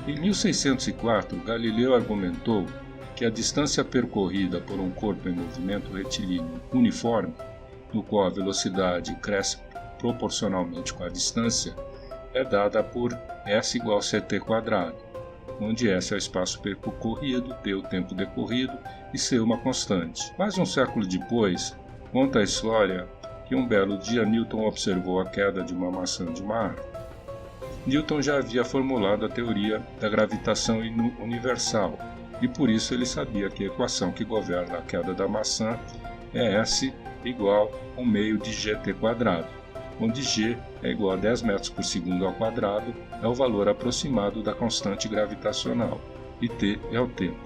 Em 1604, Galileu argumentou que a distância percorrida por um corpo em movimento retilíneo uniforme, no qual a velocidade cresce proporcionalmente com a distância, é dada por S igual a ct², onde S é o espaço percorrido, T o tempo decorrido e C uma constante. Quase um século depois, conta a história que um belo dia Newton observou a queda de uma maçã de uma árvore. Newton já havia formulado a teoria da gravitação universal, e por isso ele sabia que a equação que governa a queda da maçã é S igual a 1/2 de gt², onde g é igual a 10 metros por segundo ao quadrado, é o valor aproximado da constante gravitacional, e t é o tempo.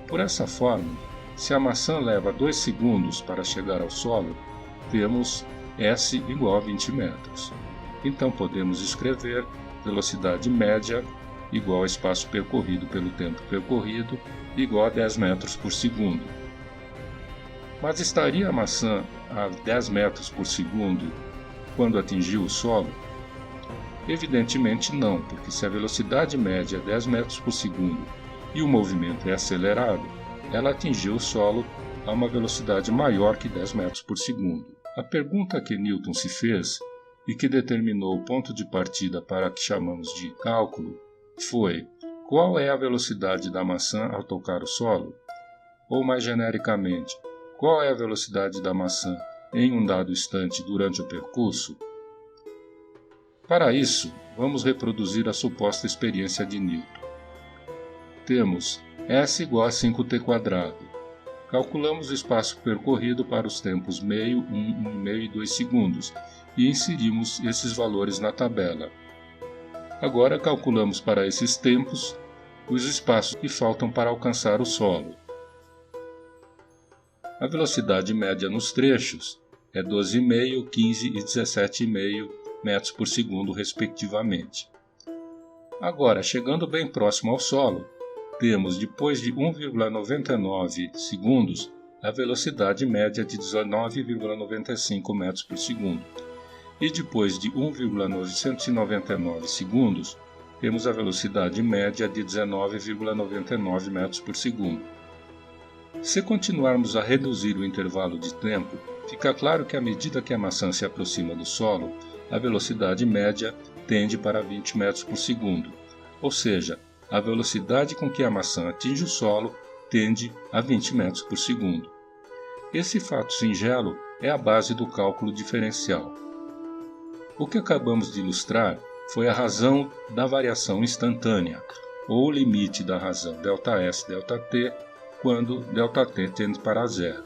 Por essa forma, se a maçã leva 2 segundos para chegar ao solo, temos S igual a 20 metros. Então podemos escrever velocidade média igual ao espaço percorrido pelo tempo percorrido igual a 10 metros por segundo. Mas estaria a maçã a 10 metros por segundo quando atingiu o solo? Evidentemente não, porque se a velocidade média é 10 metros por segundo e o movimento é acelerado, ela atingiu o solo a uma velocidade maior que 10 metros por segundo. A pergunta que Newton se fez e que determinou o ponto de partida para o que chamamos de cálculo foi: qual é a velocidade da maçã ao tocar o solo? Ou mais genericamente, qual é a velocidade da maçã em um dado instante durante o percurso? Para isso, vamos reproduzir a suposta experiência de Newton. Temos S igual a 5t². Calculamos o espaço percorrido para os tempos meio, 1, 1,5 e 2 segundos e inserimos esses valores na tabela. Agora calculamos para esses tempos os espaços que faltam para alcançar o solo. A velocidade média nos trechos é 12,5, 15 e 17,5 metros por segundo, respectivamente. Agora, chegando bem próximo ao solo, temos, depois de 1,99 segundos, a velocidade média de 19,95 metros por segundo. E depois de 1,999 segundos, temos a velocidade média de 19,99 metros por segundo. Se continuarmos a reduzir o intervalo de tempo, fica claro que à medida que a maçã se aproxima do solo, a velocidade média tende para 20 metros por segundo, ou seja, a velocidade com que a maçã atinge o solo tende a 20 metros por segundo. Esse fato singelo é a base do cálculo diferencial. O que acabamos de ilustrar foi a razão da variação instantânea, ou o limite da razão ΔS ΔT, quando ΔT tende para zero.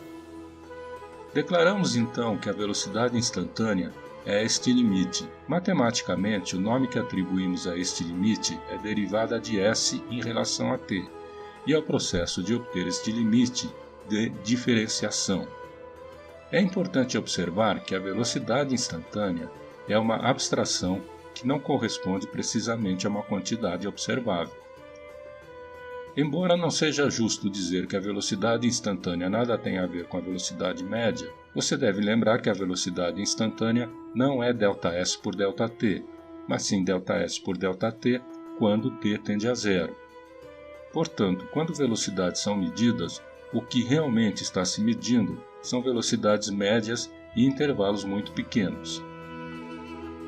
Declaramos então que a velocidade instantânea é este limite. Matematicamente, o nome que atribuímos a este limite é derivada de S em relação a t, e é o processo de obter este limite de diferenciação. É importante observar que a velocidade instantânea é uma abstração que não corresponde precisamente a uma quantidade observável. Embora não seja justo dizer que a velocidade instantânea nada tem a ver com a velocidade média, você deve lembrar que a velocidade instantânea não é ΔS por ΔT, mas sim ΔS por ΔT quando t tende a zero. Portanto, quando velocidades são medidas, o que realmente está se medindo são velocidades médias e intervalos muito pequenos.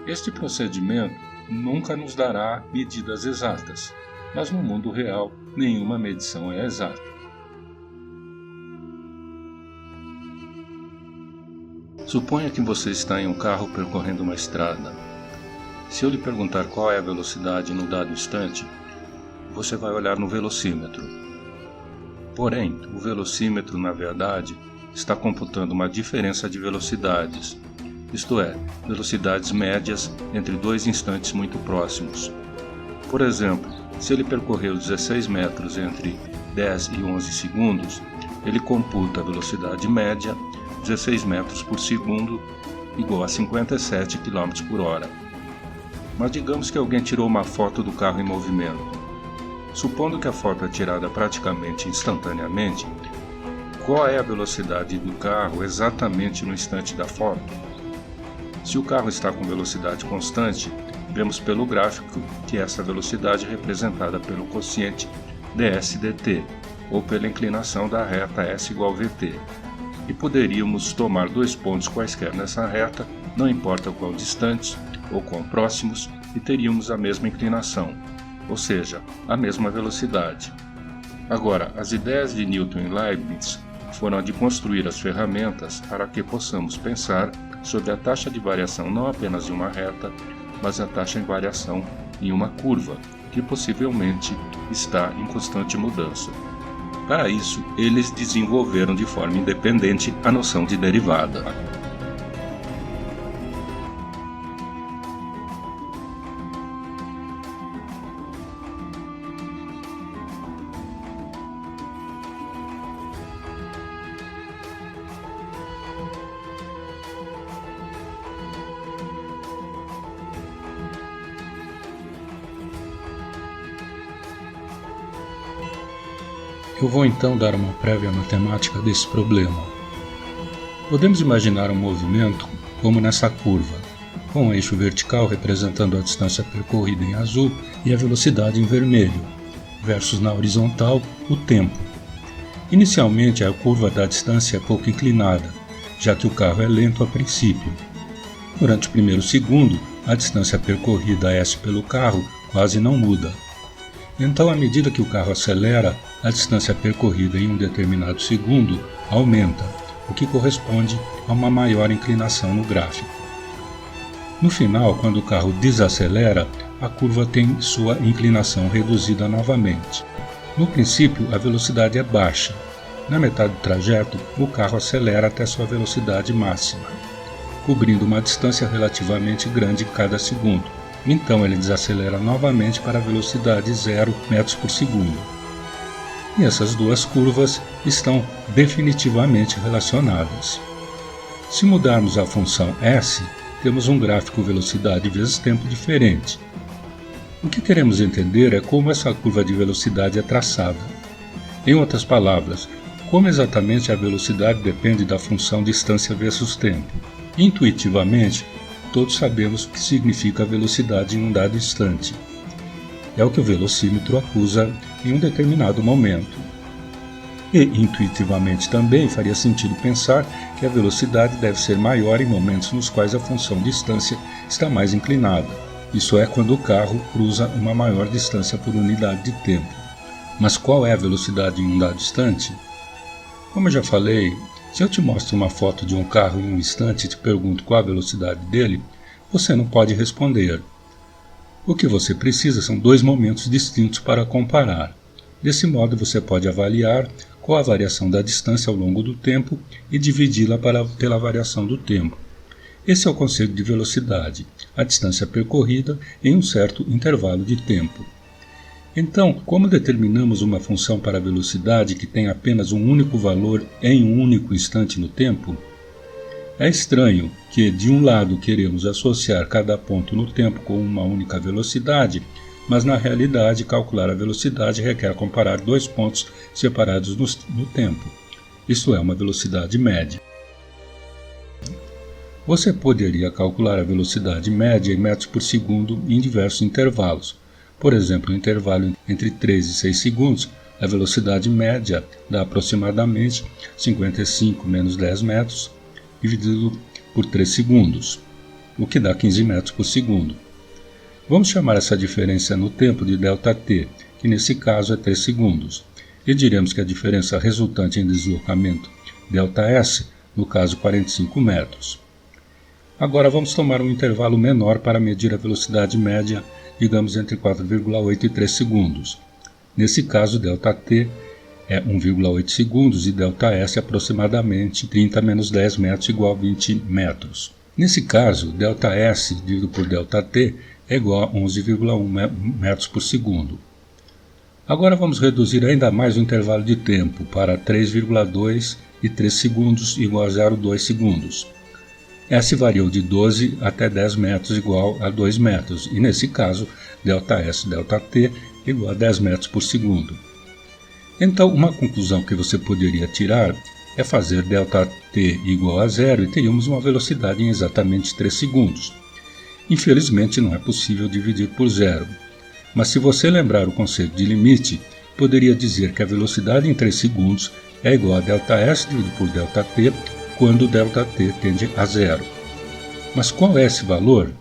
Este procedimento nunca nos dará medidas exatas, mas no mundo real nenhuma medição é exata. Suponha que você está em um carro percorrendo uma estrada. Se eu lhe perguntar qual é a velocidade no dado instante, você vai olhar no velocímetro. Porém, o velocímetro, na verdade, está computando uma diferença de velocidades, isto é, velocidades médias entre dois instantes muito próximos. Por exemplo, se ele percorreu 16 metros entre 10 e 11 segundos, ele computa a velocidade média 16 metros por segundo igual a 57 km por hora. Mas digamos que alguém tirou uma foto do carro em movimento. Supondo que a foto é tirada praticamente instantaneamente, qual é a velocidade do carro exatamente no instante da foto? Se o carro está com velocidade constante, Vemos pelo gráfico que essa velocidade é representada pelo quociente ds/dt, ou pela inclinação da reta S igual vt. E poderíamos tomar dois pontos quaisquer nessa reta, não importa o quão distantes ou quão próximos, e teríamos a mesma inclinação, ou seja, a mesma velocidade. Agora, as ideias de Newton e Leibniz foram a de construir as ferramentas para que possamos pensar sobre a taxa de variação não apenas de uma reta, mas a taxa de variação em uma curva, que possivelmente está em constante mudança. Para isso, eles desenvolveram de forma independente a noção de derivada. Eu vou então dar uma prévia matemática desse problema. Podemos imaginar um movimento como nessa curva, com o eixo vertical representando a distância percorrida em azul e a velocidade em vermelho, versus na horizontal o tempo. Inicialmente a curva da distância é pouco inclinada, já que o carro é lento a princípio. Durante o primeiro segundo, a distância percorrida S pelo carro quase não muda. Então, à medida que o carro acelera, a distância percorrida em um determinado segundo aumenta, o que corresponde a uma maior inclinação no gráfico. No final, quando o carro desacelera, a curva tem sua inclinação reduzida novamente. No princípio, a velocidade é baixa. Na metade do trajeto, o carro acelera até sua velocidade máxima, cobrindo uma distância relativamente grande cada segundo. Então ele desacelera novamente para a velocidade 0 metros por segundo. E essas duas curvas estão definitivamente relacionadas. Se mudarmos a função S, temos um gráfico velocidade vezes tempo diferente. O que queremos entender é como essa curva de velocidade é traçada. Em outras palavras, como exatamente a velocidade depende da função distância vezes tempo. Intuitivamente, todos sabemos o que significa a velocidade em um dado instante. É o que o velocímetro acusa em um determinado momento. E, intuitivamente também, faria sentido pensar que a velocidade deve ser maior em momentos nos quais a função distância está mais inclinada. Isso é quando o carro cruza uma maior distância por unidade de tempo. Mas qual é a velocidade em um dado instante? Como eu já falei, se eu te mostro uma foto de um carro em um instante e te pergunto qual a velocidade dele, você não pode responder. O que você precisa são dois momentos distintos para comparar. Desse modo, você pode avaliar qual a variação da distância ao longo do tempo e dividi-la pela variação do tempo. Esse é o conceito de velocidade, a distância percorrida em um certo intervalo de tempo. Então, como determinamos uma função para a velocidade que tem apenas um único valor em um único instante no tempo? É estranho que, de um lado, queremos associar cada ponto no tempo com uma única velocidade, mas na realidade calcular a velocidade requer comparar dois pontos separados no tempo. Isto é, uma velocidade média. Você poderia calcular a velocidade média em metros por segundo em diversos intervalos. Por exemplo, no intervalo entre 3 e 6 segundos, a velocidade média dá aproximadamente 55 menos 10 metros dividido por 3 segundos, o que dá 15 metros por segundo. Vamos chamar essa diferença no tempo de ΔT, que nesse caso é 3 segundos, e diremos que a diferença resultante em deslocamento ΔS, no caso 45 metros. Agora vamos tomar um intervalo menor para medir a velocidade média, digamos entre 4,8 e 3 segundos. Nesse caso, ΔT é 1,8 segundos e ΔS aproximadamente 30 menos 10 metros igual a 20 metros. Nesse caso, ΔS dividido por ΔT é igual a 11,1 metros por segundo. Agora vamos reduzir ainda mais o intervalo de tempo para 3,2 e 3 segundos igual a 0,2 segundos. S variou de 12 até 10 metros igual a 2 metros, e nesse caso, ΔS ΔT igual a 10 metros por segundo. Então, uma conclusão que você poderia tirar é fazer ΔT igual a zero e teríamos uma velocidade em exatamente 3 segundos. Infelizmente não é possível dividir por zero, mas se você lembrar o conceito de limite, poderia dizer que a velocidade em 3 segundos é igual a ΔS dividido por ΔT quando ΔT tende a zero. Mas qual é esse valor?